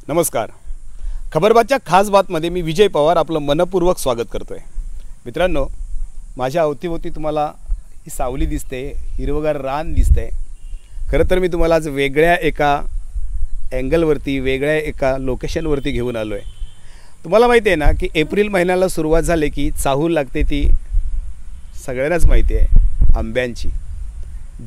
नमस्कार. खबरबातच्या खास बातमध्ये मी विजय पवार आपलं मनपूर्वक स्वागत करतोय. मित्रांनो, माझ्या अवतीभोवती तुम्हाला ही सावली दिसते, हिरवगार रान दिसते. खरं तर मी तुम्हाला आज वेगळ्या एका अँगलवरती, वेगळ्या एका लोकेशनवरती घेऊन आलो आहे. तुम्हाला माहिती आहे ना की एप्रिल महिन्याला सुरुवात झाली की चाहूल लागते, ती सगळ्यांनाच माहिती आहे, आंब्यांची.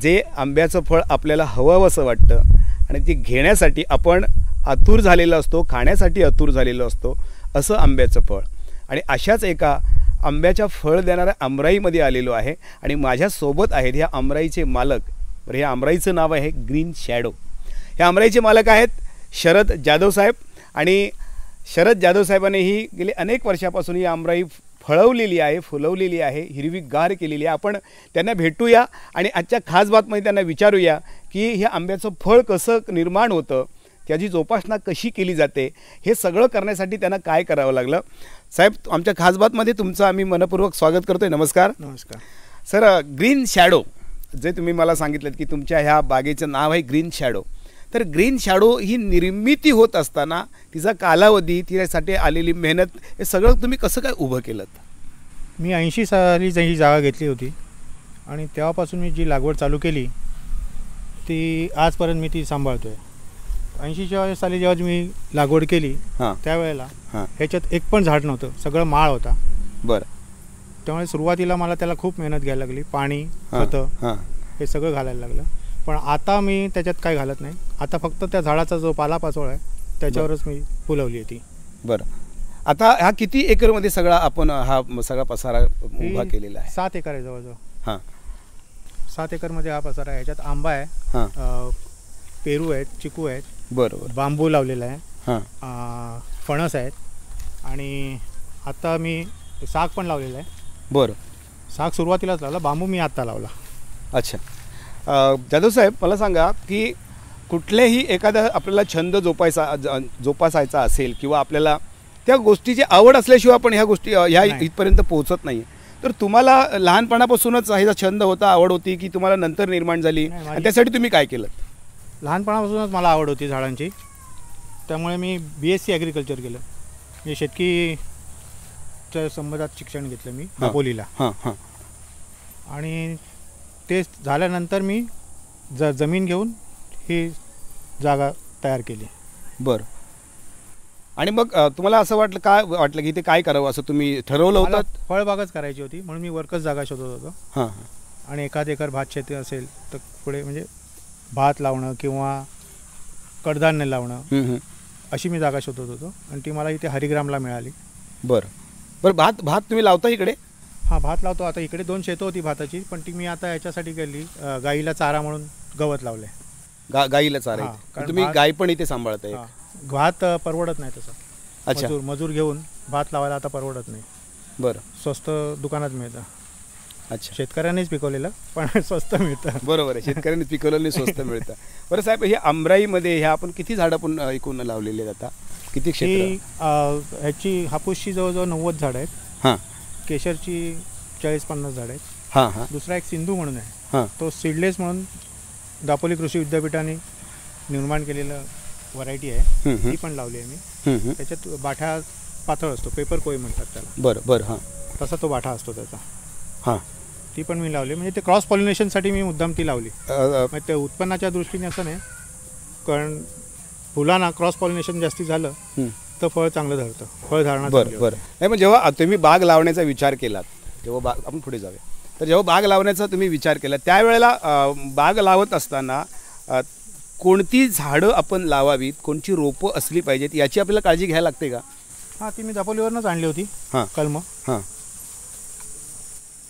जे आंब्याचं फळ आपल्याला हवंसं वाटतं आणि ती घेण्यासाठी आपण आतुर झालेला असतो, खाण्यासाठी आतुर झालेलो असतो, असं आंब्याचं फळ. आणि अशाच एका आंब्याच्या फळ देणाऱ्या आमराईमध्ये आलेलो आहे आणि माझ्यासोबत आहेत ह्या आमराईचे मालक. बरं, ह्या आमराईचं नाव आहे ग्रीन शॅडो. ह्या आमराईचे मालक आहेत शरद जाधव साहेब. आणि शरद जाधव साहेबांनी ही गेली अनेक वर्षापासून ही आमराई फळवलेली आहे, फुलवलेली आहे, हिरवीगार केलेली आहे. आपण त्यांना भेटूया आणि आजच्या खास बातमध्ये त्यांना विचारूया की हे आंब्याचं फळ कसं निर्माण होतं, त्याची जोपासना कशी केली जाते, हे सगळं करण्यासाठी त्यांना काय करावं लागलं. साहेब, आमच्या खास बातमध्ये तुमचं आम्ही मनपूर्वक स्वागत करतोय. नमस्कार. नमस्कार सर. ग्रीन शॅडो जे तुम्ही मला सांगितलं की तुमच्या ह्या बागेचं नाव आहे ग्रीन शॅडो, तर ग्रीन शॅडो ही निर्मिती होत असताना तिचा कालावधी, तिच्यासाठी आलेली मेहनत, हे सगळं तुम्ही कसं काय उभं केलं? मी 80 साली ही जागा घेतली होती आणि तेव्हापासून मी जी लागवड चालू केली ती आजपर्यंत मी ती सांभाळतो आहे. 80च्या साली जेव्हा मी लागवड केली त्यावेळेला ह्याच्यात एक पण झाड नव्हतं, सगळं माळ होता. बरं. त्यामुळे सुरुवातीला मला त्याला खूप मेहनत घ्यायला लागली, पाणी, खतं हे सगळं घालायला लागलं. पण आता मी त्याच्यात काय घालत नाही. आता फक्त त्या झाडाचा जो पालापाचोळा आहे त्याच्यावरच मी फुलवली आहे ती. बरं. आता हा किती एकरमध्ये सगळा आपण हा सगळा पसारा उभा केलेला आहे? 7 एकर आहे जवळजवळ. हां, 7 एकरमध्ये हा पसारा आहे. ह्याच्यात आंबा आहे, पेरू आहेत, चिकू आहेत, बरोबर, बांबू लावलेला आहे, फणस आहेत आणि आता मी साग पण लावलेला आहे. बरं. साग सुरुवातीलाच लावला, बांबू मी आत्ता लावला. अच्छा. जाधव साहेब, मला सांगा की कुठल्याही एखादा आपल्याला छंद जोपासायचा असेल किंवा आपल्याला त्या गोष्टीची आवड असल्याशिवाय आपण ह्या गोष्टी ह्या इथपर्यंत पोहोचत नाही. तर तुम्हाला लहानपणापासूनच ह्याचा छंद होता, आवड होती, की तुम्हाला नंतर निर्माण झाली आणि त्यासाठी तुम्ही काय केलं? लहानपणापासूनच मला आवड होती झाडांची, त्यामुळे मी BSc ॲग्रिकल्चर केलं. मी शेतकीच्या संबंधात शिक्षण घेतलं मी दापोलीला. आणि ते झाल्यानंतर मी जमीन घेऊन ही जागा तयार केली. बरं. आणि मग तुम्हाला असं वाटलं की ते काय करावं असं तुम्ही ठरवलं होतं? फळबागच करायची होती म्हणून मी वरकच जागा शोधत होतो. आणि एखाद एकर भात शेती असेल तर पुढे म्हणजे भात लावणं किंवा कडधान्य लावणं अशी मी जागा शोधत होतो आणि ती मला इथे हरिग्रामला मिळाली. बरं बरं. भात तुम्ही लावता इकडे? हां, भात लावतो. आता इकडे 2 शेतं होती भाताची, पण ती मी आता याच्यासाठी केली, गाईला चारा म्हणून गवत लावलं आहे. गाईला चारा? तुम्ही गाय पण इथे सांभाळताय? भात परवडत नाही तसं. अच्छा. मजूर घेऊन भात लावायला आता परवडत नाही. बरं. स्वस्त दुकानात मिळतं. अच्छा. शेतकऱ्यांनीच पिकवलेलं पण स्वस्त मिळतं. बरोबर आहे, शेतकऱ्यांनी पिकवलेलं स्वस्त मिळतं. बरं साहेब, हे आमराईमध्ये ह्या आपण किती झाडं पण ऐकून लावलेली आहेत? आता किती क्षेत्र? ह्याची हापूसची जवळजवळ 90 झाडं आहेत. हां. केशरची 40-50 झाडं आहेत. हां. दुसरा एक सिंधू म्हणून आहे, तो सीडलेस म्हणून दापोली कृषी विद्यापीठाने निर्माण केलेलं व्हरायटी आहे, ती पण लावली आहे मी. त्याच्यात बाठा पातळ असतो, पेपर कोई म्हणतात त्याला. बरं बरं. हां, तसा तो बाठा असतो त्याचा. हां, ती पण मी लावली. म्हणजे ते क्रॉस पॉलिनेशनसाठी मी मुद्दाम ती लावली. म्हणजे ते उत्पन्नाच्या दृष्टीने असं नाही, कारण फुलांना क्रॉस पॉलिनेशन जास्ती झालं तर फळ चांगलं धरतं, फळ धारणा. बरं बरं. नाही, पण जेव्हा तुम्ही बाग लावण्याचा विचार केलात, जेव्हा आपण पुढे जाऊया, तर जेव्हा बाग लावण्याचा तुम्ही विचार केला त्यावेळेला बाग लावत असताना कोणती झाडं आपण लावावीत, कोणती रोपं असली पाहिजेत, याची आपल्याला काळजी घ्यायला लागते का? हां, ती मी दापोलीवरनंच आणली होती. कलम.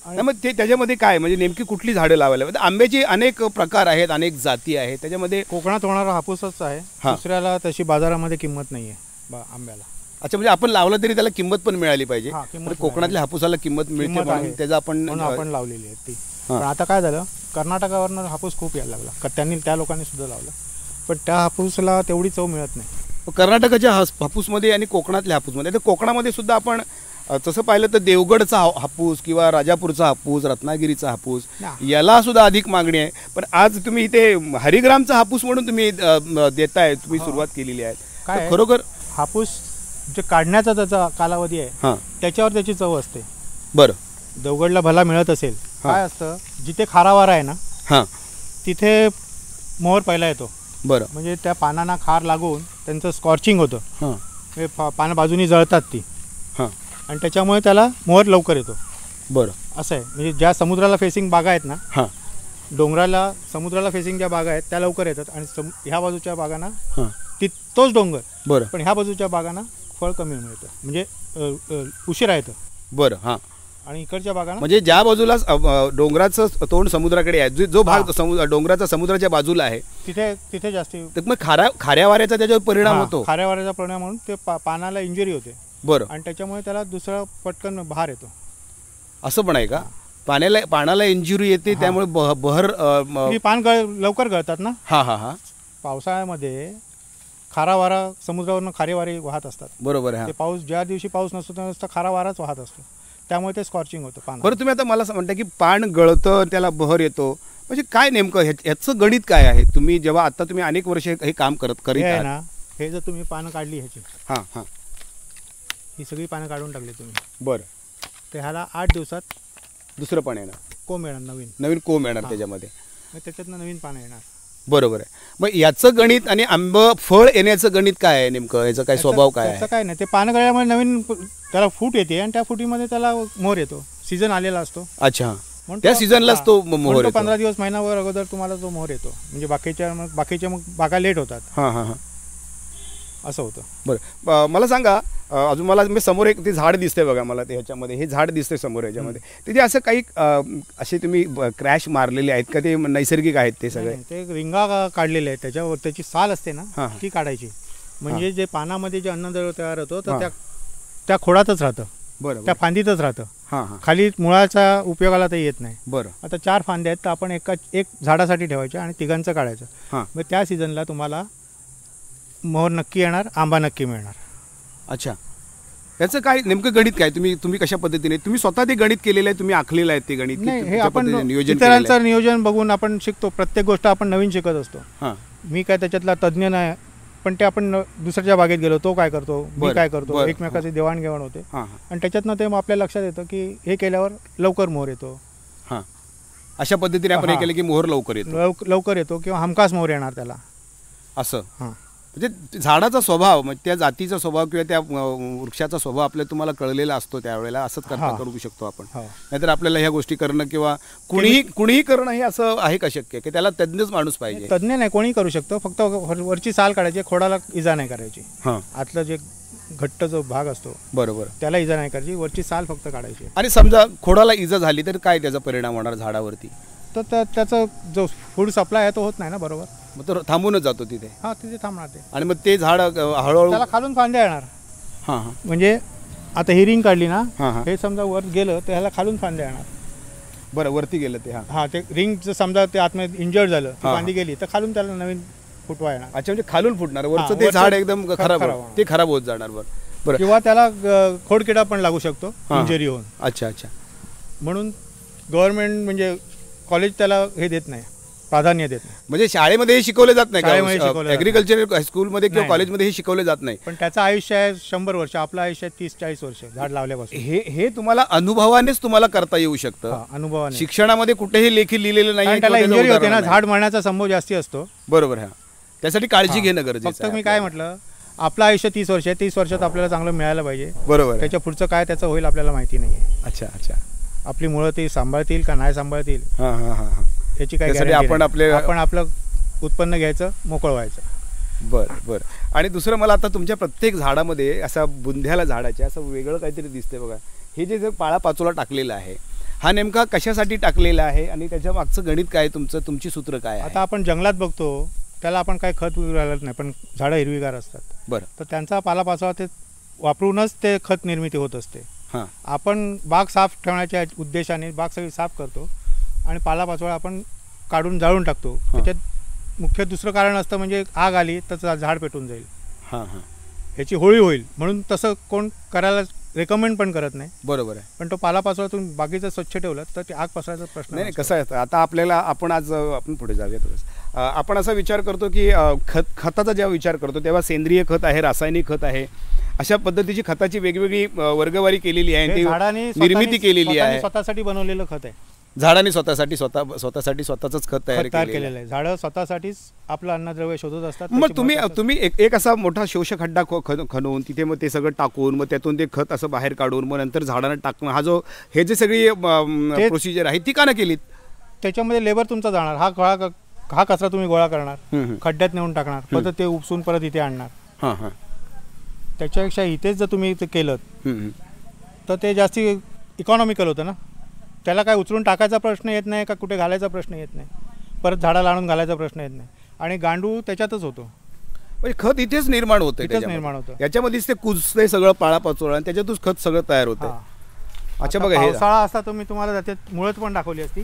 आणि मग ते त्याच्यामध्ये काय म्हणजे नेमकी कुठली झाडं लावायला? आंब्याचे अनेक प्रकार आहेत, अनेक जाती आहेत, त्याच्यामध्ये कोकणात होणारा हापूसच आहे. दुसऱ्याला तशी बाजारामध्ये किंमत नाही आहे आंब्याला. अच्छा, म्हणजे आपण लावलं तरी त्याला किंमत पण मिळाली पाहिजे. कोकणातल्या हापूसाला किंमत मिळते म्हणून त्याचा आपण लावलेली आहे ती. पण आता काय झालं, कर्नाटकावरनं हापूस खूप यायला लागला, त्या लोकांनी सुद्धा लावलं, पण त्या हापूसला तेवढी चव मिळत नाही. कर्नाटकाच्या हापूसमध्ये आणि कोकणातल्या हापूसमध्ये, तर कोकणामध्ये सुद्धा आपण तसं पाहिलं तर देवगडचा हापूस किंवा राजापूरचा हापूस, रत्नागिरीचा हापूस याला सुद्धा अधिक मागणी आहे. पण आज तुम्ही इथे हरिग्रामचा हापूस म्हणून तुम्ही देताय, तुम्ही सुरुवात केलेली आहे. काय तर आहे, खरोखर हापूस जे काढण्याचा त्याचा कालावधी आहे हां त्याच्यावर त्याची चव असते. बरं देवगडला भला मिळत असेल. हां. काय असतं, जिथे खारा वारा आहे ना हां तिथे मोहर पहिला येतो. बरं म्हणजे त्या पानांना खार लागून त्यांचं स्कॉर्चिंग होतं. हां हे पानं बाजूनी जळतात ती, हां आणि त्याच्यामुळे त्याला मोहर लवकर येतो. बरं असं आहे. म्हणजे ज्या समुद्राला फेसिंग बागा आहेत ना, हां डोंगराला समुद्राला फेसिंग ज्या बागा आहेत त्या लवकर येतात, आणि ह्या बाजूच्या बागांना हां तोच डोंगर, बरं पण ह्या बाजूच्या बागांना फळ कमी मिळतं, म्हणजे उशिरा येतं. बरं हां आणि इकडच्या बागांना म्हणजे ज्या बाजूला डोंगराचं तोंड समुद्राकडे आहे, जो भाग डोंगराचा समुद्राच्या बाजूला आहे तिथे जास्ती तर मग खाऱ्या वाऱ्याचा त्याच्यावर परिणाम होतो. खाऱ्या वाऱ्याचा परिणाम म्हणून ते पानाला इंजुरी होते. बरं आणि त्याच्यामुळे त्याला दुसरा पटकन बहार येतो. असं पण आहे का? पानाला इंजुरी येते त्यामुळे बहर पान लवकर गळतात ना. हां हां हां पावसाळ्यामध्ये खारा वारा समुद्रावरून खारे वारे वाहत असतात. बरोबर आहे. ते पाऊस ज्या दिवशी पाऊस नसतो त्या दिवशी खारा वाराच वाहत असतो, त्यामुळे ते स्कॉर्चिंग होतं पान. बरं तुम्ही आता मला म्हणता की पान गळतं त्याला बहर येतो, म्हणजे काय नेमकं ह्याचं गणित काय आहे? तुम्ही जेव्हा आता तुम्ही अनेक वर्ष हे काम करीत आहे आहात ना, हे जर तुम्ही पानं काढली ह्याची, हां हां ही सगळी पानं काढून टाकली तुम्ही, बरं तर ह्याला 8 दिवसात दुसरं पण येणार, कोंब येणार, नवीन कोंब येणार त्याच्यामध्ये, मग त्याच्यातनं नवीन पानं येणार. बरोबर आहे. मग याचं गणित आणि फळ येण्याचं गणित काय आहे नेमकं? याचा काय स्वभाव काय त्याचं आहे? काय नाही, ते पानं गळल्यामुळे नवीन त्याला फूट येते, आणि त्या फुटीमध्ये त्याला मोहर येतो. सीझन आलेला असतो. अच्छा, म्हणून त्या सीझनलाच तो म्हणून मोहर येतो. 15 दिवस महिनाभर अगोदर तुम्हाला तो मोहर येतो. म्हणजे बाकीच्या मग बागा लेट होतात. हां हां हां असं होतं. बरं मला सांगा, अजून मला मी समोर एक ते झाड दिसतंय बघा, मला ते ह्याच्यामध्ये हे झाड दिसतंय समोर ह्याच्यामध्ये, तिथे असं काही असे तुम्ही क्रॅश मारलेले आहेत का? ते नैसर्गिक आहेत ते सगळे? ते रिंगा काढलेले आहेत, त्याच्यावर त्याची साल असते ना हां. ती काढायची. म्हणजे जे पानामध्ये जे अन्नद्रव्य तयार होतं हां. तर त्या खोडातच राहतं, बरं त्या फांदीतच राहतं. हां हां खाली मुळाचा उपयोगाला ते येत नाही. बरं आता 4 फांद्या आहेत, तर आपण एक झाडासाठी ठेवायच्या आणि तिघांचं काढायचं. हां मग त्या सीझनला तुम्हाला मोहर नक्की येणार, आंबा नक्की मिळणार. अच्छा, त्याचं काय नेमकं गणित काय? तुम्ही कशा पद्धतीने तुम्ही स्वतः ते गणित केलेलं आहे, तुम्ही आखलेलं आहे ते गणित? नाही, हे कुठच्या आपण पद्धतीने नियोजन इतरांचं नियोजन बघून आपण शिकतो. प्रत्येक गोष्ट आपण नवीन शिकत असतो. हां मी काय त्याच्यातला तज्ज्ञ नाही, पण ते आपण दुसऱ्याच्या बागेत गेलो, तो काय करतो, मी बरं, काय करतो, बरं. एकमेकाची देवाणघेवाण होते. हां हां आणि त्याच्यातनं ते मग आपल्या लक्षात येतं की हे केल्यावर लवकर मोहर येतो. हां अशा पद्धतीने आपण हे हां. केलं की मोहर लवकर येतो. लवकर येतो किंवा हमखास मोहर येणार त्याला. असं हां. म्हणजे झाडाचा स्वभाव, म्हणजे त्या जातीचा स्वभाव किंवा त्या वृक्षाचा स्वभाव आपल्याला तुम्हाला कळलेला असतो त्यावेळेला, असंच हां. करू शकतो आपण. हो. नाहीतर आपल्याला ह्या गोष्टी करणं किंवा कुणीही करणं हे असं आहे का शक्य की त्याला तज्ञच माणूस पाहिजे? तज्ज्ञ नाही, कोणी करू शकतो. फक्त वरची साल काढायची, खोडाला इजा नाही करायची. हां आतलं जे घट्ट जो भाग असतो बरोबर. त्याला इजा नाही करायची, वरची साल फक्त काढायची. आणि समजा खोडाला इजा झाली तर काय त्याचा परिणाम होणार झाडावरती? तर त्याचा जो फूड सप्लाय आहे तो होत नाही ना बरोबर. मग तो थांबूनच जातो तिथे. हां, तिथे थांबणार ते. आणि मग ते झाड हळूहळू त्याला खालून फांद्या येणार. हां हां म्हणजे आता ही रिंग काढली ना, हां हां हे समजा वर गेलं तर ह्याला खालून फांद्या येणार. बरं, वरती गेलं ते. हां हां, ते रिंग जर समजा ते आतमध्ये इंजर्ड झालं, ती हां. फांदी गेली तर खालून त्याला नवीन फुटवा येणार. अच्छा, म्हणजे खालून फुटणार, वरचं हां, ते वरचं झाड एकदम खराब खराब. ते खराब होत जाणार. बरं बरं किंवा त्याला खोडकिडा पण लागू शकतो, हां. इंजरी होऊन. अच्छा अच्छा. म्हणून गव्हर्नमेंट म्हणजे कॉलेज त्याला हे देत नाही, प्राधान्य देत नाही. म्हणजे शाळेमध्ये हे शिकवले जात शाळेमध्ये नाही शिकवलं का? जात ॲग्रिकल्चर हायस्कूलमध्ये किंवा नाही. कॉलेजमध्ये हे शिकवले जात नाही? पण त्याचं आयुष्य आहे 100 वर्ष, आपलं आयुष्य आहे 30-40 वर्ष झाड लावल्यापासून. हे तुम्हाला अनुभवानेच तुम्हाला करता येऊ शकतं. हां, अनुभवाने. शिक्षणामध्ये कुठेही लेखी लिहिलेलं नाही. कारण त्याला इंजरी होते ना, झाड मरण्याचा संभव जास्ती असतो. बरोबर आहे. त्यासाठी काळजी हां. घेणं गरजेचं फक्त आहे मी काय म्हटलं, आपलं आयुष्य 30 वर्ष आहे, 30 वर्षात आपल्याला चांगलं मिळायला पाहिजे. बरोबर आहे. त्याच्या पुढचं काय त्याचं होईल आपल्याला माहिती नाही आहे. अच्छा अच्छा. आपली मुळं ती सांभाळतील का नाही सांभाळतील हां हां हां हां याची काय त्यासाठी guarantee आपण नाही. आपले- आपण आपलं उत्पन्न घ्यायचं, मोकळं व्हायचं. बरं बरं. आणि दुसरं, मला आता तुमच्या प्रत्येक झाडामध्ये असा बुंध्याला झाडाच्या असं वेगळं काहीतरी दिसतंय बघा. हे जे पाळापाचोळा टाकलेला आहे, हा नेमका कशासाठी टाकलेला आहे आणि त्याच्या मागचं गणित काय, तुमची सूत्र काय आहे? आता आपण जंगलात बघतो त्याला आपण काही खत घालत नाही, पण झाडं हिरवीगार असतात. बरं. तर त्यांचा पालापाचोळा ते वापरूनच ते खत निर्मिती होत असते. हां आपण बाग साफ ठेवण्याच्या उद्देशाने बाग सगळी साफ करतो आणि पालापाचोळा आपण काढून जाळून टाकतो. त्याच्यात मुख्य दुसरं कारण असतं, म्हणजे आग आली तर झाड पेटून जाईल, हां हां ह्याची होळी होईल, म्हणून तसं कोण करायला रेकमेंड पण करत नाही. बरोबर आहे. पण तो पालापाचोळा तुम्ही बागेचं स्वच्छ ठेवलं तर ते आग पसरायचा प्रश्न नाही नसतो. कसं आहे, आता आपण पुढे जाऊया थोडंसं. आपण असा विचार करतो की खताचा जेव्हा विचार करतो तेव्हा सेंद्रिय खत आहे, रासायनिक खत आहे, अशा पद्धतीची खताची वेगवेगळी वर्गवारी केलेली आहे, ती निर्मिती केलेली आहे. स्वतःसाठी बनवलेलं खत आहे. झाडाने स्वतःच खत तयार केलेलं आहे. झाडं स्वतःसाठीच आपलं अन्नद्रव्य शोधत असतात. मग तुम्ही एक असा मोठा शोषक खड्डा खणून तिथे मग ते सगळं टाकून मग त्यातून ते खत असं बाहेर काढून मग नंतर झाडांना टाकणं, हे जे सगळी प्रोसिजर आहे ती का ना केलीत? त्याच्यामध्ये लेबर तुमचा जाणार, हा कचरा तुम्ही गोळा करणार, खड्ड्यात नेऊन टाकणार, परत ते उपसून परत इथे आणणार. त्याच्यापेक्षा इथेच जर तुम्ही ते केलं तर ते जास्ती इकॉनॉमिकल होतं ना. त्याला काय उचलून टाकायचा प्रश्न येत नाही का कुठे घालायचा प्रश्न येत नाही, परत झाडाला आणून घालायचा प्रश्न येत नाही, आणि गांडूळ त्याच्यातच होतो. म्हणजे खत इथेच निर्माण होतं, याच्यामध्येच ते कुजते सगळं पाळापाचोळा आणि त्याच्यातूच खत सगळं तयार होतं. अच्छा बघा, हे पावसाळा असता तर मी तुम्हाला त्याच्यात मुळत पण दाखवली असती.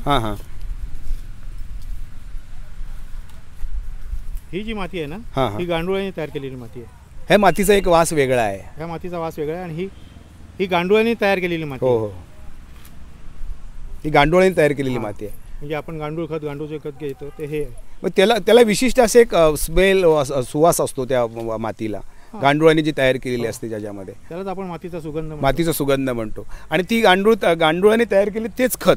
ही जी माती आहे ना, ही गांडुळाने तयार केलेली माती आहे. ह्या मातीचा एक वास वेगळा आहे, ह्या मातीचा वास वेगळा आहे, आणि ही गांडुळाने तयार केलेली माती. हो, ही गांडुळाने तयार केलेली माती आहे. म्हणजे आपण गांडूळ खत घेतो ते हे. मग त्याला विशिष्ट असे एक स्मेल, सुवास असतो त्या मातीला, गांडुळाने जी तयार केलेली असते ज्याच्यामध्ये, त्यालाच आपण मातीचा सुगंध म्हणतो. आणि ती गांडुळाने तयार केली तेच खत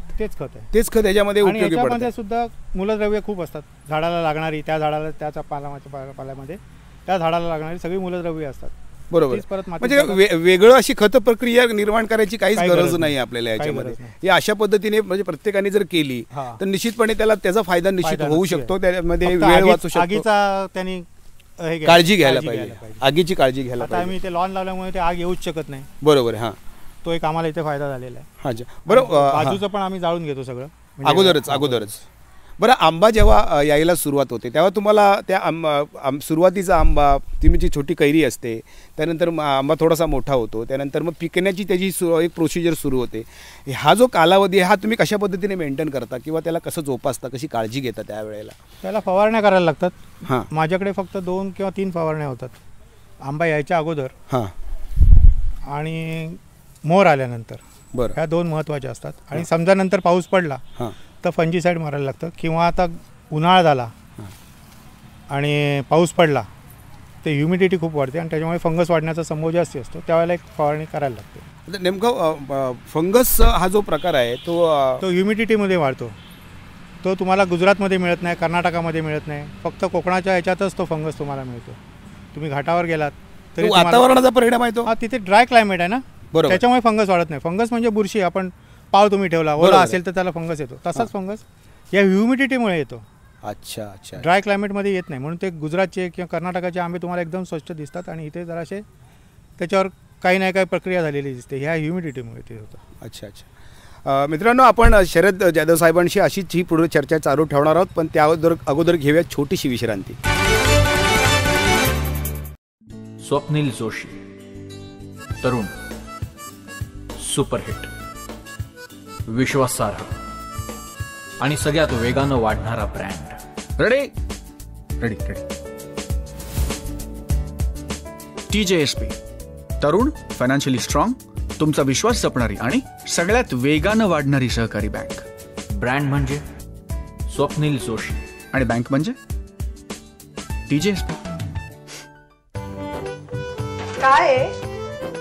याच्यामध्ये उपयोगी पडतं. याच्यामध्ये सुद्धा मूलद्रव्य खूप असतात. झाडाला लागणारी, त्या झाडाला त्याच्या पाल्यामध्ये त्या झाडाला लागणारी सगळी मूलद्रव्य असतात. बरोबर. म्हणजे वेगळं अशी खत प्रक्रिया निर्माण करायची काहीच गरज नाही आपल्याला याच्यामध्ये. हे अशा पद्धतीने म्हणजे प्रत्येकाने जर केली तर निश्चितपणे त्याचा फायदा निश्चित होऊ शकतो. त्यामध्ये वेळ वाचू शकतो. आगीचा त्यांनी काळजी घ्यायला पाहिजे, आगीची काळजी घ्यायला पाहिजे. आम्ही इथे लॉन लावल्यामुळे ते आग येऊच शकत नाही. बरोबर. तो एक आम्हाला इथे फायदा झालेला आहे. बरोबर. बाजूचं पण आम्ही जाळून घेतो सगळं अगोदरच. बरं, आंबा जेव्हा यायला सुरुवात होते तेव्हा तुम्हाला त्या सुरुवातीचा आंबा, ती म्हणजे छोटी कैरी असते, त्यानंतर आंबा थोडासा मोठा होतो, त्यानंतर मग पिकण्याची त्याची एक प्रोसिजर सुरू होते. हा जो कालावधी हा तुम्ही कशा पद्धतीने मेंटेन करता किंवा त्याला कसं जोपासता, कशी काळजी घेता त्यावेळेला? त्याला फवारण्या करायला लागतात. माझ्याकडे फक्त 2 किंवा 3 फवारण्या होतात. आंबा यायच्या अगोदर आणि मोर आल्यानंतर. बरं. ह्या 2 महत्त्वाच्या असतात. आणि समजा नंतर पाऊस पडला तर फंजीसाईड मारायला लागतं, किंवा आता उन्हाळा झाला आणि पाऊस पडला ते ह्युमिडिटी खूप वाढते आणि त्याच्यामुळे फंगस वाढण्याचा संभव जास्त असतो, त्यावेळेला एक फवारणी करायला लागते. नेमकं फंगस हा जो प्रकार आहे तो ह्युमिडिटीमध्ये वाढतो. तो तुम्हाला गुजरातमध्ये मिळत नाही, कर्नाटकामध्ये मिळत नाही, फक्त कोकणाच्या ह्याच्यातच तो फंगस तुम्हाला मिळतो. तुम्ही घाटावर गेलात तरी वातावरणाचा परिणाम आहे तो. तिथे ड्राय क्लायमेट आहे ना, त्याच्यामुळे फंगस वाढत नाही. फंगस म्हणजे बुरशी, आपण पाव तुम्ही ठेवला ओला असेल तर त्याला फंगस येतो, तसाच फंगस या ह्युमिडिटीमुळे येतो. अच्छा. ड्राय क्लायमेटमध्ये येत नाही, म्हणून ते गुजरातचे किंवा कर्नाटकाचे आंबे तुम्हाला एकदम स्वच्छ दिसतात, आणि इथे जरासे त्याच्यावर काही नाही काही प्रक्रिया झालेली दिसते, ह्या ह्युमिडिटीमुळे ते होतं. अच्छा. मित्रांनो, आपण शरद जाधव साहेबांशी अशीच ही पुढे चर्चा चालू ठेवणार आहोत, पण त्या अगोदर घेऊया छोटीशी विश्रांती. स्वप्नील जोशी, तरुण, सुपरहिट, विश्वासार्ह आणि सगळ्यात वेगानं वाढणारा ब्रँड. रेडी. TJSP, तरुण, फायनान्शियली स्ट्रॉंग, तुमचा विश्वास जपणारी आणि सगळ्यात वेगानं वाढणारी सहकारी बँक. ब्रँड म्हणजे स्वप्नील जोशी आणि बँक म्हणजे TJSP. काय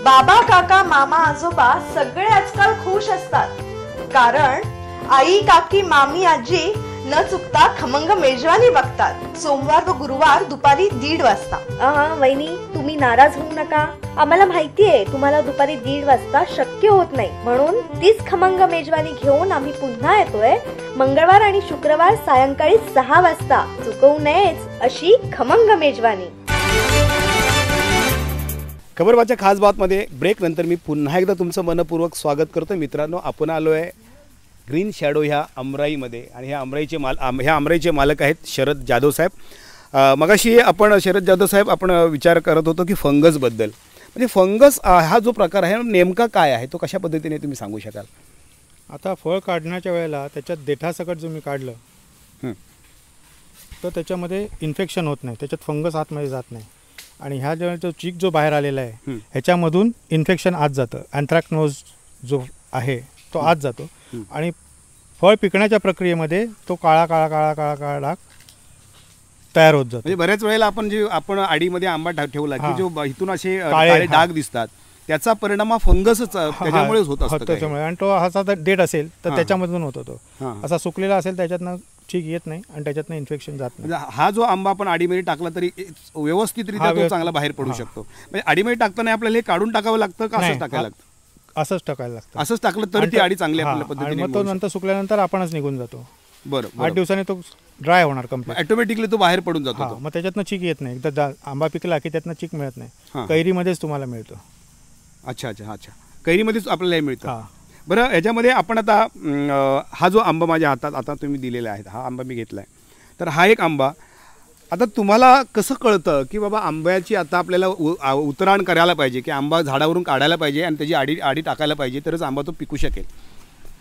बाबा, काका, मामा, आजोबा सगळे आजकाल खुश असतात, कारण आई, काकी, मामी, आजी न चुकता खमंग मेजवानी बघतात. सोमवार व गुरुवार दुपारी 1:30 वाजता. वहिनी, तुम्ही नाराज होऊ नका. आम्हाला माहितीये तुम्हाला दुपारी 1:30 वाजता शक्य होत नाही, म्हणून तीच खमंग मेजवानी घेऊन आम्ही पुन्हा येतोय मंगळवार आणि शुक्रवार सायंकाळी 6 वाजता. चुकवू नयेच अशी खमंग मेजवानी. खबरबातच्या खास बातमध्ये ब्रेक नंतर मी पुन्हा एकदा तुमचं मनपूर्वक स्वागत करतो. मित्रांनो, आपण आलो आहे ग्रीन शॅडो ह्या अमराईमध्ये, आणि ह्या अमराईचे मालक आहेत शरद जाधव साहेब. मगाशी आपण शरद जाधव साहेब आपण विचार करत होतो की फंगसबद्दल, म्हणजे फंगस हा जो प्रकार आहे नेमका काय आहे, तो कशा पद्धतीने तुम्ही सांगू शकाल? आता फळ काढण्याच्या वेळेला त्याच्यात देठासकट जो मी काढलं तर त्याच्यामध्ये इन्फेक्शन होत नाही, त्याच्यात फंगस आतमध्ये जात नाही, आणि ह्या जो चीक जो बाहेर आलेला आहे ह्याच्यामधून इन्फेक्शन आत जातं. अँथ्रॅक्नोज जो आहे तो आत जातो, आणि फळ पिकण्याच्या प्रक्रियेमध्ये तो काळा डाग तयार होत जातो. म्हणजे बऱ्याच वेळेला आपण आडीमध्ये आंबा ठेवला की हा. जो इथून असे काळे, काळे हा. डाग दिसतात त्याचा परिणाम हा फंगसच त्याच्यामुळेच होत असतो काय? त्याच्यामुळे. आणि तो असा डेट असेल तर हा. त्याच्यामधून होतो तो. हा. असा सुकलेला असेल त्याच्यातनं चीक येत नाही आणि त्याच्यातनं इन्फेक्शन जात नाही. म्हणजे हा जो आंबा आपण आडीमध्ये टाकला तरी व्यवस्थितरित्या हा, तो चांगला बाहेर पडू हा. शकतो. म्हणजे आडीमध्ये टाकताना आपल्याला हे काढून टाकावं लागतं का नाही, असंच टाकायला लागतं? असंच टाकायला लागतं. असंच टाकलं तर आणि ती तो- आडी चांगली हा, आपल्या आणि पद्धतीने मग तो नंतर सुकल्यानंतर आपणच निघून जातो. बरं 8 दिवसांनी तो ड्राय होणार कम्प्लीट. ऑटोमॅटिकली तो बाहेर पडून जातो हा, तो. मग त्याच्यातनं चीक येत नाही. एकदा आंबा पिकला की त्यातनं चीक मिळत हा. नाही. कैरीमध्येच तुम्हाला मिळतो. अच्छा. कैरीमध्येच आपल्याला हे मिळतं. हा. बरं, याच्यामध्ये आपण आता हा जो आंबा माझ्या हातात आता तुम्ही दिलेला आहे, हा आंबा मी घेतला आहे. तर हा एक आंबा, आता तुम्हाला कसं कळतं की बाबा आंब्याची आता आपल्याला उतराण करायला पाहिजे की आंबा झाडावरून काढायला पाहिजे आणि त्याची आडी टाकायला पाहिजे तरच आंबा तो पिकू शकेल?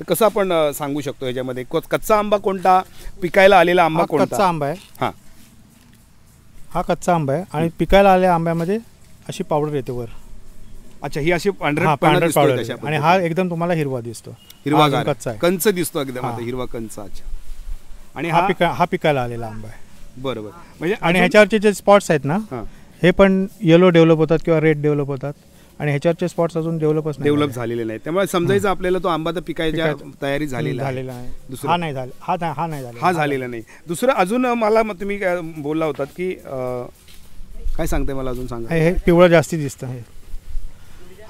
तर कसं आपण सांगू शकतो याच्यामध्ये? कच्चा आंबा कोणता, पिकायला आलेला आंबा हा कोणता? कच्चा आंबा आहे. हां. हा कच्चा आंबा आहे आणि पिकायला आलेल्या आंब्यामध्ये अशी पावडर येते वर. अच्छा, ही अशी हा, पांढऱ्या पांढरट दिसतोय पावडर तशा येते. आणि पद्धतीने. हा एकदम तुम्हाला हिरवा दिसतो. हिरवा हा अजून कच्चा आहे. कंच दिसतो एकदम हा. आता हिरवा कंच. अच्छा. आणि हा पिकायला आलेला आंबा आहे. बरोबर. म्हणजे आणि ह्याच्यावरचे जे स्पॉट्स आहेत ना, हां, हे पण येलो डेव्हलप होतात किंवा रेड डेव्हलप होतात. आणि ह्याच्यावरचे स्पॉट्स अजून डेव्हलपच नाही डेव्हलप झाले. झालेले नाही. त्यामुळे समजायचं आपल्याला तो आंबा तर पिकायच्या तयारी झालेला आहे. झालेला आहे. दुसरं- हा नाही झाला. हा नाही झाला. हा झालेला नाही. दुसरं अजून मला तुम्ही काय बोलला होतात की काय सांगताय मला अजून सांगा. हे पिवळं जास्ती दिसतं. हे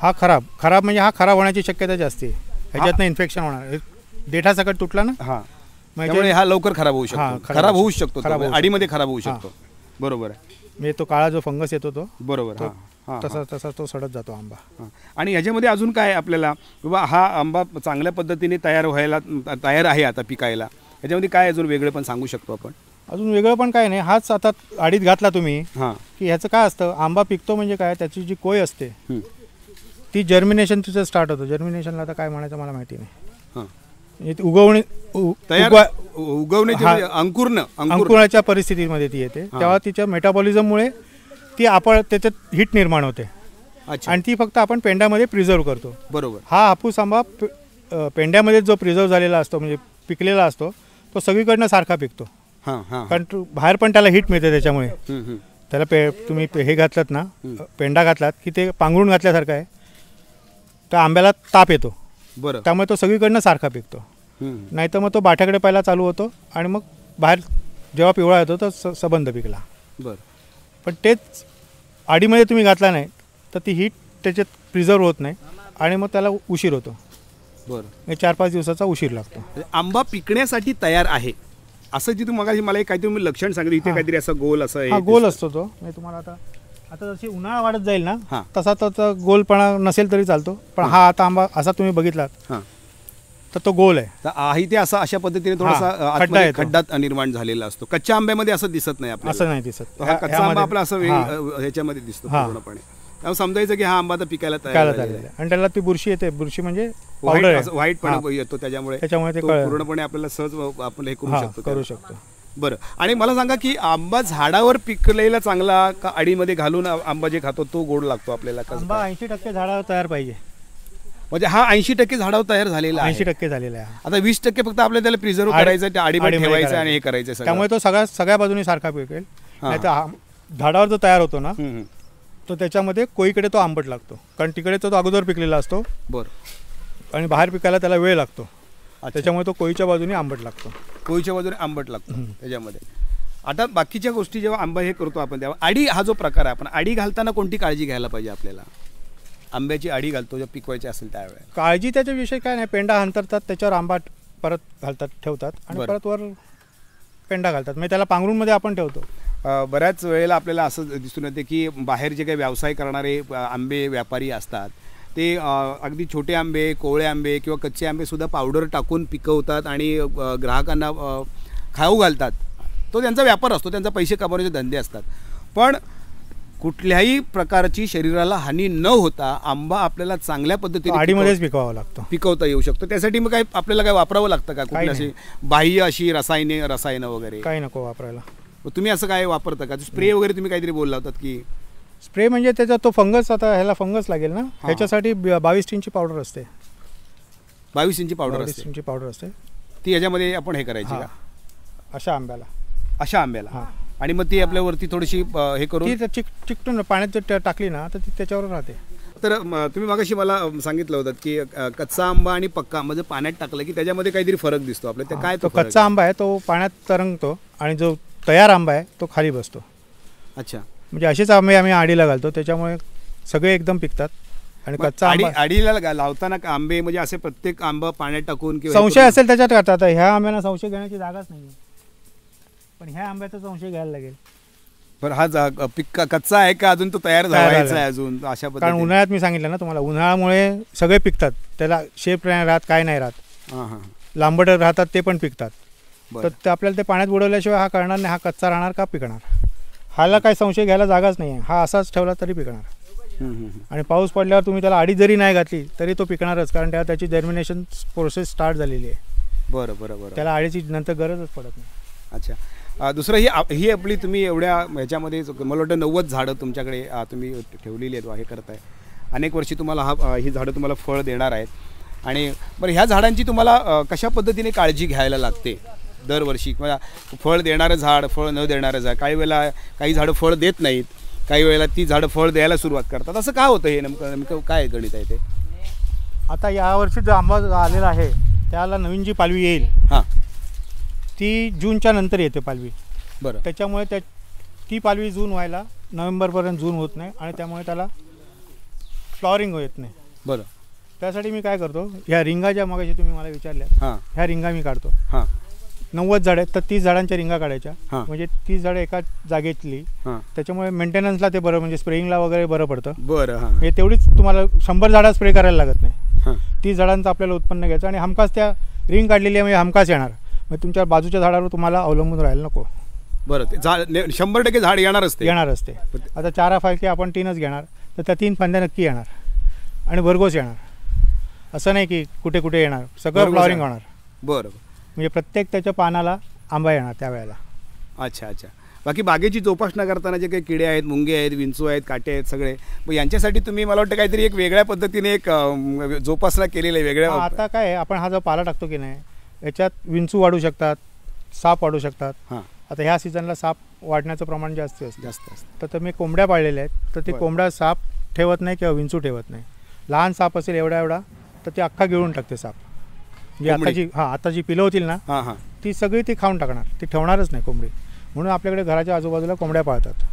हा खराब म्हणजे हा खराब होण्याची शक्यता जास्ती आहे. ह्याच्यातनं इन्फेक्शन होणार. हे देठासकट तुटला ना, हां, म्हणजे त्यामुळे हा लवकर खराब होऊ हा, शकतो. खराब खराब होऊ होऊ शकतो खराब तो. होऊ आडीमध्ये खराब होऊ हां. शकतो. बरोबर आहे. म्हणजे तो काळा जो फंगस येतो तो बरोबर. हां, हां, तसा तो सडत जातो आंबा. हां. आणि ह्याच्यामध्ये अजून काय आपल्याला बाबा हा आंबा चांगल्या पद्धतीने तयार आहे आता पिकायला, ह्याच्यामध्ये काय अजून वेगळं पण सांगू शकतो आपण? अजून वेगळं पण काय नाही. हाच आता आडीत घातला तुम्ही हां. की ह्याचं काय असतं, आंबा पिकतो म्हणजे काय, त्याची जी कोय असते हं. ती जर्मिनेशन तिचं स्टार्ट होतं. जर्मिनेशनला आता काय म्हणायचं मला माहिती नाही. हां. म्हणजे ती उगवणी तयार उगवा- उगवण्याची हा. म्हणजे अंकुरण अंकुराच्या परिस्थितीमध्ये ती येते. तेव्हा तिच्या मेटाबॉलिझममुळे ती आपण त्याच्यात हीट निर्माण होते. अच्छा. आणि ती फक्त आपण पेंड्यामध्ये प्रिझर्व करतो. बरोबर. हा हापूस आंबा पेंड्यामध्ये जो प्रिझर्व झालेला असतो म्हणजे पिकलेला असतो तो सगळीकडनं सारखा पिकतो. हां, हां. कारण बाहेर पण त्याला हीट मिळते त्याच्यामुळे. हं, हं. त्याला तुम्ही हे घातलात ना, पेंडा घातलात की ते पांघरून घातल्यासारखं आहे. त्या आंब्याला ताप येतो, बरं. त्यामुळे तो सगळीकडनं सारखा पिकतो. हं. नाही तर मग तो बाठ्याकडे पहिला चालू होतो आणि मग बाहेर जेव्हा पिवळा येतो तर सबंध पिकला. बरं. पण तेच आडीमध्ये तुम्ही घातला नाही तर ती हीट त्याच्यात प्रिझर्व होत नाही आणि मग त्याला उशीर होतो. बरं. 4-5 दिवसाचा उशीर लागतो. आंबा पिकण्यासाठी तयार आहे असं जी तुम्हाला मला काहीतरी तुम्ही लक्षण सांगितलं इथे हां. काहीतरी असं गोल असं हा आहे गोल असतो तो. म्हणजे तुम्हाला आता जशी उन्हाळा वाढत जाईल ना हां. तसा त्याचा गोलपणा नसेल तरी चालतो. पण हा आता आंबा असा तुम्ही बघितलात हां. तर तो गोल आहे. तर आहे ते असं अशा पद्धतीने थोडासा हां, आतमध्ये येतो. खड्डा निर्माण झालेला असतो. कच्च्या आंब्यामध्ये असं दिसत नाही आपल्याला. असं नाही दिसत. तो हा कच्चा आंबा आपला असं हां, ह्याच्यामध्ये दिसतो हां. पूर्णपणे. त्यामुळे समजायचं की हा आंबा तर पिकायला तयार पिकायला झालेला झालेलं आहे. आणि त्याला ती बुरशी येते. बुरशी म्हणजे आहे. पावडर आहे. व्हाईट पण हां. येतो त्याच्यामुळे त्याच्यामुळे ते तो पूर्णपणे आपल्याला सहज आपण हे करू हां, शकतो करू त्याला. शकतो. बरं. आणि मला सांगा की आंबा झाडावर पिकलेला चांगला का आडीमध्ये घालून आंबा जे खातो तो गोड लागतो आपल्याला? कसं आंबा काय? 80% झाडावर तयार पाहिजे. म्हणजे हा 80% झाडावर तयार झालेला आहे. 80% झालेला आहे. आता 20% फक्त आपल्याला त्याला प्रिझर्व करायचं, त्या आडीमध्ये आडीमध्ये ठेवायचं करायचं. आणि हे करायचं सगळं. त्यामुळे तो सगळ्या बाजूनी सारखा पिकेल. हां. नाही तर झाडावर जो तयार होतो ना हं, हं. तो त्याच्यामध्ये कोईकडे तो आंबट लागतो. कारण तिकडे तो अगोदर पिकलेला असतो बरं. आणि बाहेर पिकायला त्याला वेळ लागतो. अच्छा. त्याच्यामुळे तो कोईच्या बाजूने आंबट लागतो. कोळीच्या बाजूने आंबट लागतो त्याच्यामध्ये. आता बाकीच्या गोष्टी जेव्हा आंबा हे करतो आपण तेव्हा आडी हा जो प्रकार आहे, आपण आडी घालताना कोणती काळजी घ्यायला पाहिजे आपल्याला? आंब्याची आडी घालतो जेव्हा पिकवायची असेल त्यावेळेला. काळजी त्याच्या विषय काय नाही. पेंडा अंतरतात, त्याच्यावर आंबा परत घालतात, ठेवतात आणि बरं. परत वर पेंडा घालतात. म्हणजे त्याला पांघरूणमध्ये आपण ठेवतो. बऱ्याच वेळेला आपल्याला असं दिसून येते की बाहेर जे काही व्यवसाय करणारे आंबे व्यापारी असतात ते अगदी छोटे आंबे, कोवळे आंबे किंवा कच्चे आंबेसुद्धा पावडर टाकून पिकवतात आणि ग्राहकांना खाऊ घालतात. तो त्यांचा व्यापार असतो, त्यांचा पैसे कमवण्याचे धंदे असतात. पण कुठल्याही प्रकारची शरीराला हानी न होता आंबा आपल्याला चांगल्या पद्धतीने आडीमध्येच पिकवावा लागतो. पिकवता येऊ शकतो. त्यासाठी मग काय आपल्याला काय वापरावं लागतं का? कुठली काही अशी बाह्य अशी रसायनं वगैरे? काही नको वापरायला. तुम्ही असं काय वापरता का? स्प्रे वगैरे तुम्ही काहीतरी बोलला होतात की स्प्रे म्हणजे त्याचा तो फंगस, आता ह्याला फंगस लागेल ना, ह्याच्यासाठी 22 टीनची पावडर असते. 22 इंची पावडर 22 असते. टीनची पावडर असते. ती याच्यामध्ये आपण हे करायची हां. का अशा आंब्याला. अशा आंब्याला? हां. आणि मग ती आपल्यावरती थोडीशी हे करून ती चिकटून पाण्यात जर टाकली ना तर ती त्याच्यावर राहते. तर तुम्ही मागाशी मला सांगितलं होतं की कच्चा आंबा आणि पक्का आंबा जर पाण्यात टाकलं की त्याच्यामध्ये काहीतरी फरक दिसतो आपल्याला. ते काय तो कच्चा आंबा आहे तो पाण्यात तरंगतो आणि जो तयार आंबा आहे तो खाली बसतो. अच्छा, म्हणजे असेच आंबे आम्ही आडीला घालतो त्याच्यामुळे सगळे एकदम पिकतात. आणि कच्चा आंबा आडीला लावताना आंबे म्हणजे असे प्रत्येक आंबा पाण्यात टाकून किंवा संशय असेल त्याच्यात करतात. ह्या आंब्याला संशय घेण्याची जागाच नाही, पण ह्या आंब्याचा संशय घ्यायला लागेल. पण हा कच्चा आहे का अजून तो तयार झाला आहे अजून अशा पद्धतीने? कारण उन्हाळ्यात मी सांगितलं ना तुम्हाला, उन्हाळ्यामुळे सगळे पिकतात, त्याला शेप नाही राहत, काय नाही राहत. हां हां, लांबट राहतात ते पण पिकतात. बरं. तर ते आपल्याला ते पाण्यात बुडवल्याशिवाय हा करणार नाही. हा कच्चा राहणार का पिकणार? हाला काही संशय घ्यायला जागाच नाही आहे. हा असाच ठेवला तरी पिकणार. आणि पाऊस पडल्यावर तुम्ही त्याला आडी जरी नाही घातली तरी तो पिकणारच, कारण त्याला त्याची जर्मिनेशन प्रोसेस स्टार्ट झालेली आहे. बरं बरं बरं. त्याला आडीची नंतर गरजच पडत नाही. अच्छा, दुसरं ही आपली तुम्ही एवढ्या ह्याच्यामध्ये मला वाटतं 90 झाडं तुमच्याकडे तुम्ही ठेवलेली आहेत, हे करताय. अनेक वर्षी तुम्हाला ही झाडं तुम्हाला फळ देणार आहेत. आणि बरं, ह्या झाडांची तुम्हाला कशा पद्धतीने काळजी घ्यायला लागते दरवर्षी? किंवा फळ देणारं झाड, फळ न देणारं झाड, काही वेळेला काही झाडं फळ देत नाहीत, काही वेळेला ती झाडं फळ द्यायला सुरुवात करतात. असं काय होतं? हे नेमकं काय गणित आहे ते? आता यावर्षी जो आंबा आलेला आहे त्याला नवीन जी पालवी येईल हां, ती जूनच्या नंतर येते पालवी. बरं. त्याच्यामुळे ती पालवी जून व्हायला नोव्हेंबरपर्यंत जून होत नाही आणि त्यामुळे त्याला फ्लॉवरिंग येत नाही. बरं. त्यासाठी मी काय करतो, ह्या रिंगा ज्या मगाशी तुम्ही मला विचारल्या, हां, ह्या रिंगा मी काढतो. हां, 90 झाडं आहेत तर 30 झाडांच्या रिंगा काढायच्या. हां. म्हणजे 30 झाडं एका जागेतली. हां, त्याच्यामुळे मेंटेनन्सला ते बरं, म्हणजे स्प्रेइंगला वगैरे बरं पडतं. बरं. हां, म्हणजे तेवढीच तुम्हाला 100 झाडं स्प्रे करायला लागत नाही. हां, 30 झाडांचं आपल्याला उत्पन्न घ्यायचं आणि हमखास त्या रिंग काढलेली आहे म्हणजे हमखास येणार. मग तुमच्या बाजूच्या झाडावर तुम्हाला अवलंबून राहायला नको. बरं. ते झाड 100% झाड येणार असते. आता 4 फायके आपण 3च घेणार तर त्या 3 फांद्या नक्की येणार आणि भरघोस येणार. असं नाही की कुठे कुठे येणार, सगळं फ्लॉवरिंग होणार. बरं. म्हणजे प्रत्येक त्याच्या पानाला आंबा येणार त्यावेळेला. अच्छा अच्छा. बाकी बागेची जोपासना करताना जे काही किडे आहेत, मुंगे आहेत, विंचू आहेत, काटे आहेत सगळे, मग यांच्यासाठी तुम्ही मला वाटतं काहीतरी एक वेगळ्या पद्धतीने एक जोपासना केलेली आहे वेगळ्या. आता काय आहे, आपण हा जो पाला टाकतो की नाही, याच्यात विंचू वाढू शकतात, साप वाढू शकतात. हां, आता ह्या सीझनला साप वाढण्याचं प्रमाण जास्त असतं. तर मी कोंबड्या पाळलेल्या आहेत, तर ते बरं. कोंबड्या साप ठेवत नाही किंवा विंचू ठेवत नाही. लहान साप असेल एवढा तर ते अख्खा गिळून टाकते साप. म्हणजे आता जी पिलं होतील ना, हां हां, ती सगळी ती खाऊन टाकणार, ती ठेवणारच नाही कोंबडी. म्हणून आपल्याकडे घराच्या आजूबाजूला कोंबड्या पाळतात.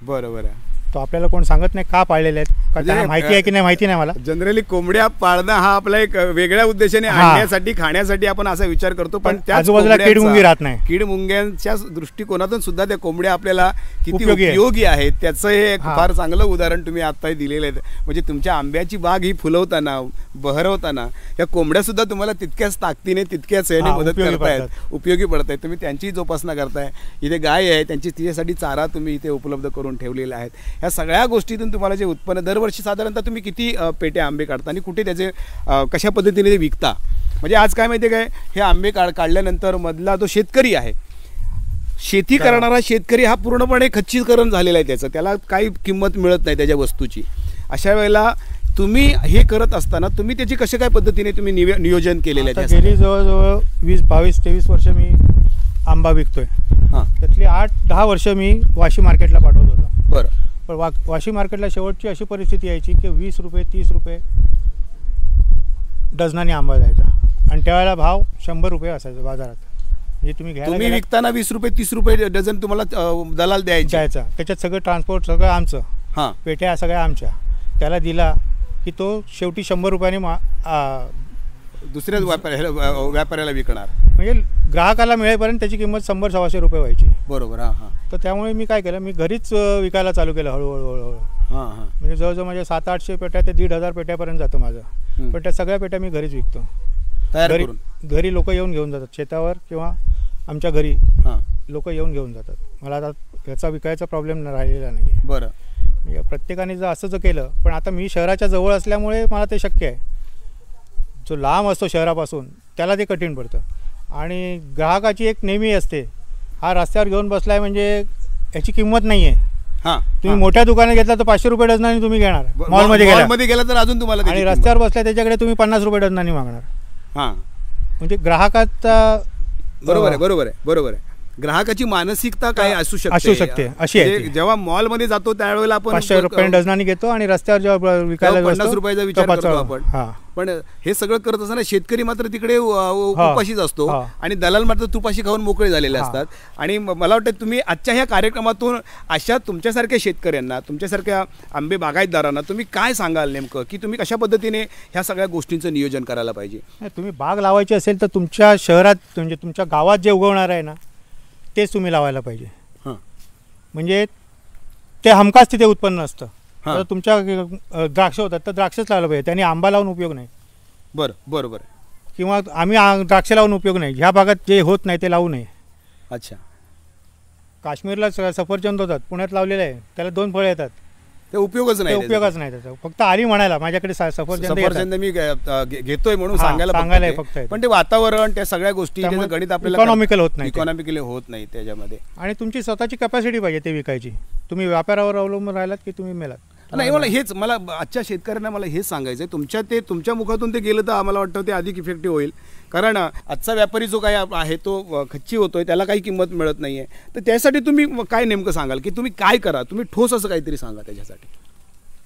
बरं बरं. तो आपल्याला कोण सांगत नाही का पाळलेले आहेत, का त्यांना माहिती आहे की नाही माहिती नाही मला. जनरली कोंबड्या पाळणं हा आपला एक वेगळ्या उद्देशाने आणण्यासाठी, खाण्यासाठी आपण असा विचार करतो. पण त्या आजूबाजूला कीड मुंगी राहत नाही. कीड मुंग्यांच्या दृष्टिकोनातून सुद्धा त्या कोंबड्या आपल्याला किती उपयोगी आहेत त्याचं हे एक फार चांगलं उदाहरण तुम्ही आता दिलेलं आहे. म्हणजे तुमच्या आंब्याची बाग ही फुलवताना, बहरवताना या कोंबड्या सुद्धा तुम्हाला तितक्याच ताकदीने, तितक्याच याने मदत करतायत, उपयोगी पडत आहेत. तुम्ही त्यांची जोपासना करताय. इथे गाय आहे, तिच्यासाठी चारा तुम्ही इथे उपलब्ध करून ठेवलेला आहे. ह्या सगळ्या गोष्टीतून तुम्हाला जे उत्पन्न दरवर्षी साधारणतः तुम्ही किती पेटे आंबे काढता आणि कुठे त्याचे कशा पद्धतीने ते विकता? म्हणजे आज काय माहिती आहे काय, हे आंबे काढल्यानंतर मधला जो शेतकरी आहे, शेती करणारा शेतकरी हा पूर्णपणे खच्चीकरण झालेला आहे त्याचं, त्याला काही किंमत मिळत नाही त्याच्या वस्तूची. अशा वेळेला तुम्ही हे करत असताना तुम्ही त्याची कशा काय पद्धतीने तुम्ही नियोजन केलेलं आहे? गेली जवळजवळ 22-23 वर्ष मी आंबा विकतोय. हां, त्यातली 8-10 वर्ष मी वाशी मार्केटला पाठवत होतो. बरं. पण वाशी मार्केटला शेवटची अशी परिस्थिती यायची की 20 रुपये 30 रुपये डझनाने आंबा जायचा आणि त्यावेळेला भाव 100 रुपये असायचा बाजारात. म्हणजे तुम्ही विकताना 20 रुपये 30 रुपये डझन तुम्हाला दलाल द्यायचा. त्याच्यात सगळं ट्रान्सपोर्ट सगळं आमचं. हां, पेट्या सगळ्या आमच्या. त्याला दिला की तो शेवटी 100 रुपयाने दुसऱ्याच व्यापाऱ्याला विकणार. म्हणजे ग्राहकाला मिळेपर्यंत त्याची किंमत 100-125 रुपये व्हायची. बरोबर. हां हां. तर त्यामुळे मी काय केलं, मी घरीच विकायला चालू केलं हळूहळू. हां हां. म्हणजे जवळजवळ माझ्या 700-800 पेट्या ते 1,500 पेट्यापर्यंत जातं माझं. पण त्या सगळ्या पेट्या मी घरीच विकतो. घरी लोक येऊन घेऊन जातात, शेतावर किंवा आमच्या घरी लोक येऊन घेऊन जातात. मला आता ह्याचा विकायचा प्रॉब्लेम राहिलेला नाही आहे. बरं. म्हणजे प्रत्येकाने जर असं केलं, पण आता मी शहराच्या जवळ असल्यामुळे मला ते शक्य आहे. जो लांब असतो शहरापासून त्याला ते कठीण पडतं. आणि ग्राहकाची एक नेहमी असते, हा रस्त्यावर घेऊन बसलाय म्हणजे याची किंमत नाही आहे. हां, तुम्ही मोठ्या दुकानात घेतला तर 500 रुपये डझनाने तुम्ही घेणार. मॉलमध्ये गेला तर अजून तुम्हाला, आणि रस्त्यावर बसलाय त्याच्याकडे तुम्ही 50 रुपये डझनाने मागणार. हां, म्हणजे ग्राहकाचा बरोबर आहे. ग्राहकाची मानसिकता काय असू शकते अशी आहे म्हणजे ती. जेव्हा मॉलमध्ये जातो त्यावेळेला आपण 500 रुपये डझनाने घेतो आणि रस्त्यावर जेव्हा विकायला तेव्हा बसतो, 50 रुपयाचा विचार तेव्हा करतो आपण. हा. पण हे सगळं करत असताना शेतकरी मात्र तिकडे उपाशीच असतो हा. आणि दलाल मात्र तुपाशी खाऊन मोकळे झालेले हा. असतात. आणि मला वाटतं तुम्ही आजच्या ह्या कार्यक्रमातून अशा तुमच्यासारख्या शेतकऱ्यांना, तुमच्यासारख्या आंबे बागायतदारांना तुम्ही काय सांगाल नेमकं, की तुम्ही कशा पद्धतीने ह्या सगळ्या गोष्टींचं नियोजन करायला पाहिजे? नाही, तुम्ही बाग लावायची असेल तर तुमच्या शहरात म्हणजे तुमच्या गावात जे उगवणार आहे ना तेच तुम्ही लावायला पाहिजे. हां. म्हणजे ते हमखास तिथे उत्पन्न असतं. हां. तर तुमच्या द्राक्ष होतात तर द्राक्षच लावलं पाहिजे, त्यांनी आंबा लावून उपयोग नाही. बरोबर. किंवा आम्ही द्राक्ष लावून उपयोग नाही. ह्या भागात जे होत नाही ते लावू नये. अच्छा. काश्मीरला सफरचंद होतात, पुण्यात लावलेलं आहे, त्याला 2 फळं येतात, ते उपयोगच ते नाही. उपयोगच नाही त्याचा. फक्त आली म्हणायला माझ्याकडे सफरचंद सफरचंद मी घेतोय म्हणून हां, सांगायला सांगायला फक्त फक्त ते. आहे. पण ते वातावरण, त्या सगळ्या गोष्टी, त्याचं त्यामुळे गणित आपल्याला इकॉनॉमिकल होत नाही ते. इकॉनॉमिकली होत नाही त्याच्यामध्ये. आणि तुमची स्वतःची कॅपॅसिटी पाहिजे ते विकायची. तुम्ही व्यापारावर अवलंबून राहिलात की तुम्ही मेलात. नाही, मला आजच्या शेतकऱ्यांना मला हेच सांगायचं आहे, तुमच्या मुखातून ते गेलं तर आम्हाला वाटतं ते अधिक इफेक्टिव्ह होईल. कारण आजचा व्यापारी जो काही आहे तो खच्ची होतोय, त्याला काही किंमत मिळत नाही आहे. तर त्यासाठी तुम्ही काय नेमकं सांगाल, की तुम्ही काय करा, तुम्ही ठोस असं काहीतरी सांगा त्याच्यासाठी.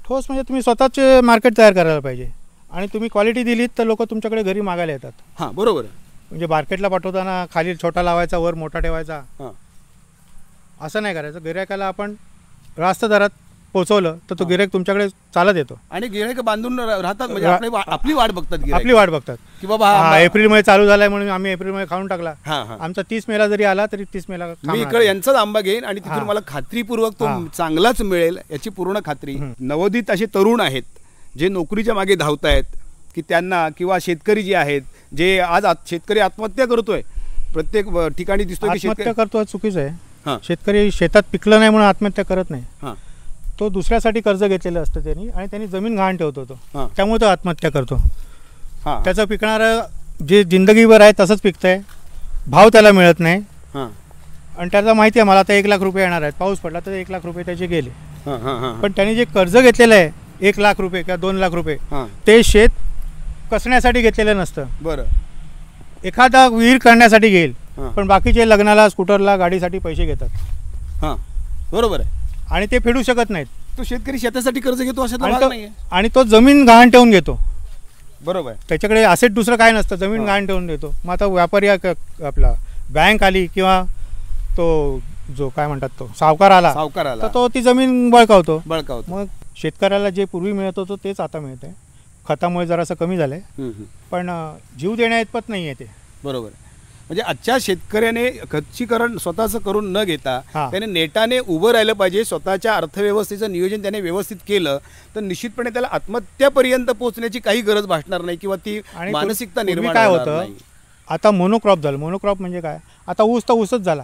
ठोस म्हणजे तुम्ही स्वतःचे मार्केट तयार करायला पाहिजे आणि तुम्ही क्वालिटी दिलीत तर लोक तुमच्याकडे घरी मागायला येतात. हां, बरोबर आहे. म्हणजे मार्केटला पाठवताना खाली छोटा लावायचा, वर मोठा ठेवायचा, हां. असं नाही करायचं. गिऱ्हाईकाला आपण रास्त दरात पोचवलं तर तो गिऱ्हाईक तुमच्याकडे चालत येतो आणि गिऱ्हाईक बांधून राहतात, म्हणजे आपली वाट बघतात गिऱ्हाईक. आपली वाट बघतात की बाबा हा एप्रिलमध्ये चालू झालाय म्हणून आम्ही एप्रिलमध्ये खाऊन टाकला. हां. आमचा 30 मेला जरी आला तरी 30 मेला मी इकडे यांचाच आंबा घेईन आणि तिथून हां. मला खात्रीपूर्वक तो हां. चांगलाच मिळेल याची पूर्ण खात्री. नवोदित असे तरुण आहेत जे नोकरीच्या मागे धावतायत, की त्यांना, किंवा शेतकरी जे आहेत जे आज शेतकरी आत्महत्या करतोय, प्रत्येक ठिकाणी दिसतोय की आत्महत्या शेतकरी. करतो चुकीचं हां. आहे. शेतकरी शेतात पिकलं नाही म्हणून आत्महत्या करत नाही. हां. तो दुसऱ्यासाठी कर्ज घेतलेलं असतं त्यांनी आणि त्यांनी जमीन गहाण ठेवतो तो, हां. त्यामुळे तो आत्महत्या करतो. हां. त्याचं पिकणारं जे जिंदगीभर आहे तसंच पिकतंय, भाव त्याला मिळत नाही. हां. आणि त्याचा माहिती आहे मला आता 1 लाख रुपये येणार आहेत, पाऊस पडला तर 1 लाख रुपये त्याचे गेले. हां. पण त्यांनी जे कर्ज घेतलेलं आहे 1 लाख रुपये किंवा 2 लाख रुपये, हां. ते शेत कसण्यासाठी घेतलेलं नसतं. बरं. एखादा विहीर करण्यासाठी घेईल, हां. पण बाकीचे लग्नाला, स्कूटरला, गाडीसाठी पैसे घेतात हां, बरोबर आहे. आणि ते फेडू शकत नाहीत. तो शेतकरी शेतासाठी कर्ज घेतो अशा आणि भाग तो- नाहीये. आणि तो जमीन गहाण ठेवून घेतो. बरोबर आहे. त्याच्याकडे असेट दुसरं काय नसतं, जमीन हां. गहाण ठेवून देतो. मग आता व्यापारी आपला बँक आली किंवा तो जो काय म्हणतात तो सावकार आला सावकाराला तर तो ती जमीन बळकावतो. बळकावतो. मग शेतकऱ्याला जे पूर्वी मिळत होतं तेच आता मिळत आहे. खतामुळे जरासं कमी झालं आहे, पण जीव देण्या इतपत नाही आहे ते. बरोबर आहे. म्हणजे आजच्या शेतकऱ्याने खच्चीकरण स्वतःचं करून न घेता हां. त्याने नेटाने उभं राहिलं पाहिजे. स्वतःच्या अर्थव्यवस्थेचं नियोजन त्याने व्यवस्थित केलं तर निश्चितपणे त्याला आत्महत्यापर्यंत पोहोचण्याची काही गरज भासणार नाही किंवा ती आणि मानसिकता पूर्वी निर्माण काय होणार होतं, नाही. आता मोनोक्रॉप झालं. मोनोक्रॉप म्हणजे काय, आता ऊस तर ऊसच झाला.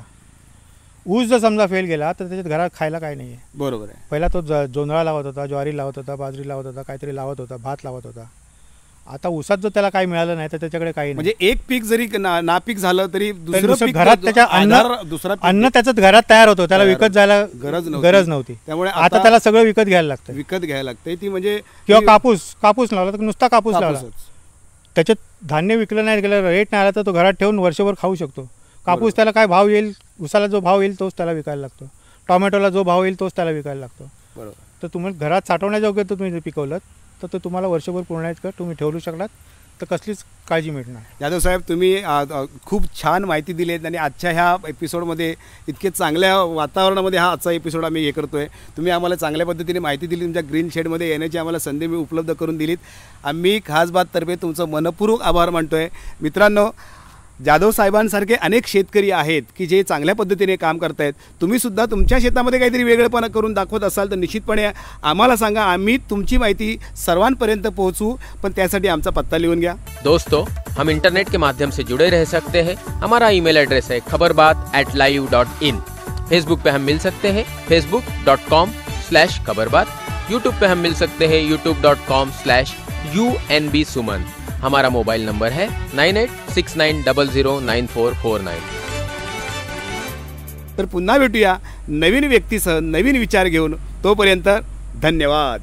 ऊस जर समजा फेल गेला तर त्याच्यात घरात खायला काय नाही आहे. बरोबर आहे. पहिला तो जोंधळा लावत होता, ज्वारी लावत होता, बाजरी लावत होता, काहीतरी लावत होता, भात लावत होता. आता ऊसात जर त्याला काही मिळालं नाही तर त्याच्याकडे काही नाही. म्हणजे एक पीक जरी नापीक झालं तरी दुसरं दुसरं पीक घरात त्याच्या दुसरा पीक अन्न त्याच्यात घरात तयार होतो, त्याला तयार विकत जायला गरज नव्हती. त्यामुळे आता त्याला सगळं विकत घ्यायला लागतं. विकत घ्यायला लागते ती. म्हणजे किंवा कापूस लावला तर नुसता कापूस लावला, कापूसच. त्याच्यात धान्य विकलं नाही गेलं, रेट नाही आला तर तो घरात ठेवून वर्षभर खाऊ शकतो. कापूस त्याला काय भाव येईल, उसाला जो भाव येईल तोच त्याला विकायला लागतो, टोमॅटोला जो भाव येईल तोच त्याला विकायला लागतो. बरोबर. तर तुम्ही घरात साठवण्याजोग्य तुम्ही जर पिकवलं तर ते तुम्हाला वर्षभर पुरण्यात तुम्ही ठेवू शकलात तर कसलीच काळजी मिळणार. यादव साहेब, तुम्ही खूप छान माहिती दिली आहे आणि आजच्या ह्या एपिसोडमध्ये इतके चांगल्या वातावरणामध्ये हा आजचा एपिसोड आम्ही हे करतोय. तुम्ही आम्हाला चांगल्या पद्धतीने माहिती दिली, तुमच्या ग्रीन शेडमध्ये येण्याची आम्हाला संधी मी उपलब्ध करून दिलीत. आम्ही खास बाततर्फे तुमचं मनपूर्वक आभार मानतोय. मित्रांनो, जाधव साहेबांसारखे अनेक शेतकरी आहेत की जे चांगल्या पद्धतीने काम करतायत. तुम्ही सुद्धा तुमच्या शेतामध्ये काहीतरी वेगळेपणा करून दाखवत असाल तर निश्चितपणे आम्हाला सांगा. आम्ही तुमची माहिती सर्वांपर्यंत पोहोचू, पण त्यासाठी आमचा पत्ता लिहून घ्या. दोस्तों, हम इंटरनेट के माध्यम से जुड़े रह सकते हैं. हमारा ईमेल एड्रेस है khabarbaat@live.in. फेसबुक पे हम मिल सकते हैं facebook.com/khabarbaat. यूट्यूब पे हम मिल सकते हैं youtube.com/UNBSuman. हमारा मोबाइल नंबर है 9869009449. तर पुन्हा भेटूया नवीन व्यक्तीसह नवीन विचार घेऊन. तोपर्यंत धन्यवाद.